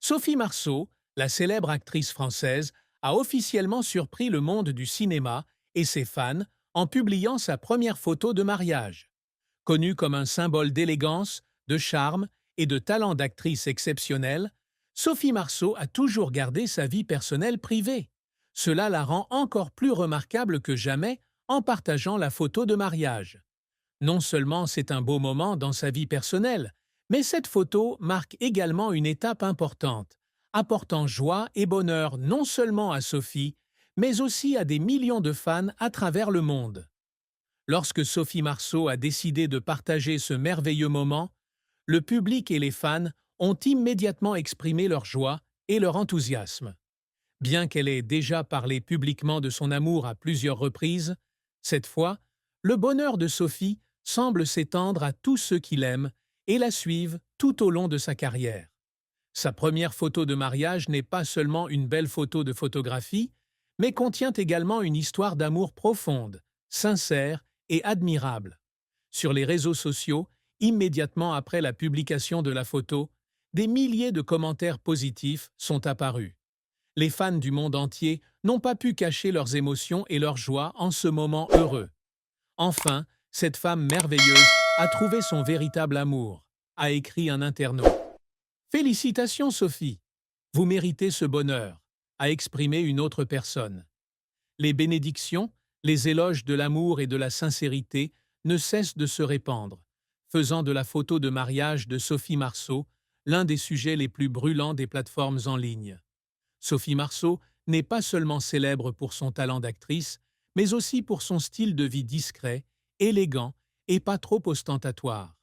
Sophie Marceau, la célèbre actrice française, a officiellement surpris le monde du cinéma et ses fans en publiant sa première photo de mariage. Connue comme un symbole d'élégance, de charme et de talent d'actrice exceptionnelle, Sophie Marceau a toujours gardé sa vie personnelle privée. Cela la rend encore plus remarquable que jamais en partageant la photo de mariage. Non seulement c'est un beau moment dans sa vie personnelle, mais cette photo marque également une étape importante, apportant joie et bonheur non seulement à Sophie, mais aussi à des millions de fans à travers le monde. Lorsque Sophie Marceau a décidé de partager ce merveilleux moment, le public et les fans ont immédiatement exprimé leur joie et leur enthousiasme. Bien qu'elle ait déjà parlé publiquement de son amour à plusieurs reprises, cette fois, le bonheur de Sophie semble s'étendre à tous ceux qui l'aiment et la suivent tout au long de sa carrière. Sa première photo de mariage n'est pas seulement une belle photo de photographie, mais contient également une histoire d'amour profonde, sincère et admirable. Sur les réseaux sociaux, immédiatement après la publication de la photo, des milliers de commentaires positifs sont apparus. Les fans du monde entier n'ont pas pu cacher leurs émotions et leur joie en ce moment heureux. Enfin, cette femme merveilleuse a trouvé son véritable amour, a écrit un internaute. Félicitations Sophie, vous méritez ce bonheur, a exprimé une autre personne. Les bénédictions, les éloges de l'amour et de la sincérité ne cessent de se répandre, faisant de la photo de mariage de Sophie Marceau l'un des sujets les plus brûlants des plateformes en ligne. Sophie Marceau n'est pas seulement célèbre pour son talent d'actrice, mais aussi pour son style de vie discret, élégant et pas trop ostentatoire.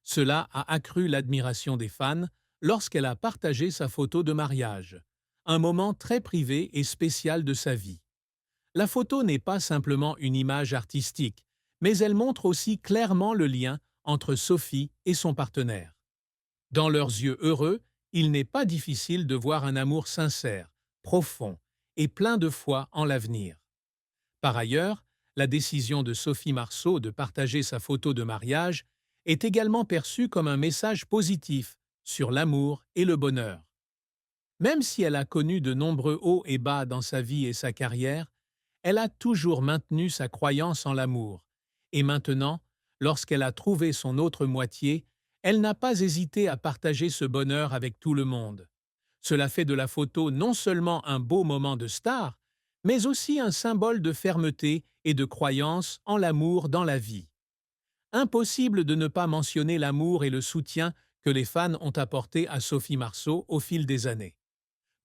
Cela a accru l'admiration des fans lorsqu'elle a partagé sa photo de mariage, un moment très privé et spécial de sa vie. La photo n'est pas simplement une image artistique, mais elle montre aussi clairement le lien entre Sophie et son partenaire. Dans leurs yeux heureux, il n'est pas difficile de voir un amour sincère, profond et plein de foi en l'avenir. Par ailleurs, la décision de Sophie Marceau de partager sa photo de mariage est également perçue comme un message positif sur l'amour et le bonheur. Même si elle a connu de nombreux hauts et bas dans sa vie et sa carrière, elle a toujours maintenu sa croyance en l'amour. Et maintenant, lorsqu'elle a trouvé son autre moitié, elle n'a pas hésité à partager ce bonheur avec tout le monde. Cela fait de la photo non seulement un beau moment de star, mais aussi un symbole de fermeté et de croyance en l'amour dans la vie. Impossible de ne pas mentionner l'amour et le soutien que les fans ont apporté à Sophie Marceau au fil des années.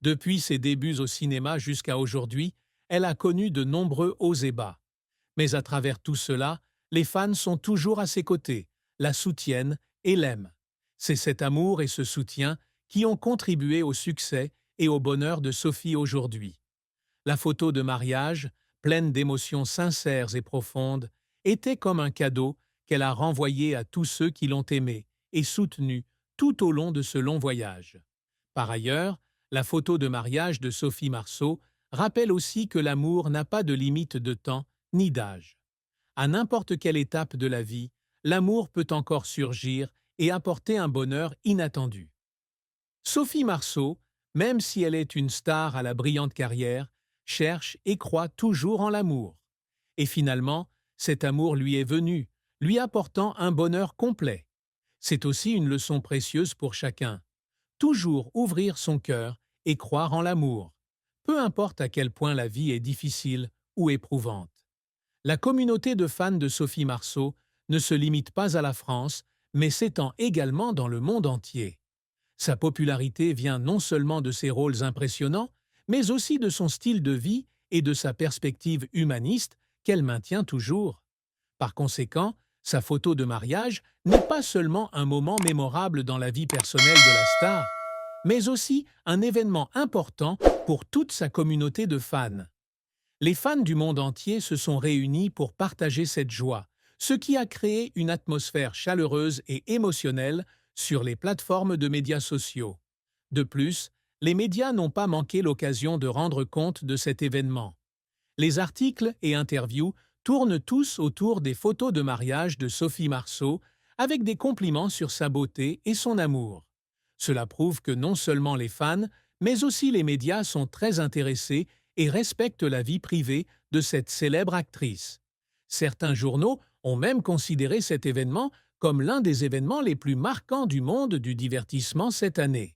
Depuis ses débuts au cinéma jusqu'à aujourd'hui, elle a connu de nombreux hauts et bas. Mais à travers tout cela, les fans sont toujours à ses côtés, la soutiennent et l'aiment. C'est cet amour et ce soutien qui ont contribué au succès et au bonheur de Sophie aujourd'hui. La photo de mariage, pleine d'émotions sincères et profondes, était comme un cadeau qu'elle a renvoyé à tous ceux qui l'ont aimée et soutenue tout au long de ce long voyage. Par ailleurs, la photo de mariage de Sophie Marceau rappelle aussi que l'amour n'a pas de limite de temps ni d'âge. À n'importe quelle étape de la vie, l'amour peut encore surgir et apporter un bonheur inattendu. Sophie Marceau, même si elle est une star à la brillante carrière, cherche et croit toujours en l'amour. Et finalement, cet amour lui est venu, lui apportant un bonheur complet. C'est aussi une leçon précieuse pour chacun. Toujours ouvrir son cœur et croire en l'amour, peu importe à quel point la vie est difficile ou éprouvante. La communauté de fans de Sophie Marceau ne se limite pas à la France, mais s'étend également dans le monde entier. Sa popularité vient non seulement de ses rôles impressionnants, mais aussi de son style de vie et de sa perspective humaniste qu'elle maintient toujours. Par conséquent, sa photo de mariage n'est pas seulement un moment mémorable dans la vie personnelle de la star, mais aussi un événement important pour toute sa communauté de fans. Les fans du monde entier se sont réunis pour partager cette joie, ce qui a créé une atmosphère chaleureuse et émotionnelle sur les plateformes de médias sociaux. De plus, les médias n'ont pas manqué l'occasion de rendre compte de cet événement. Les articles et interviews tournent tous autour des photos de mariage de Sophie Marceau, avec des compliments sur sa beauté et son amour. Cela prouve que non seulement les fans, mais aussi les médias sont très intéressés et respectent la vie privée de cette célèbre actrice. Certains journaux ont même considéré cet événement comme l'un des événements les plus marquants du monde du divertissement cette année.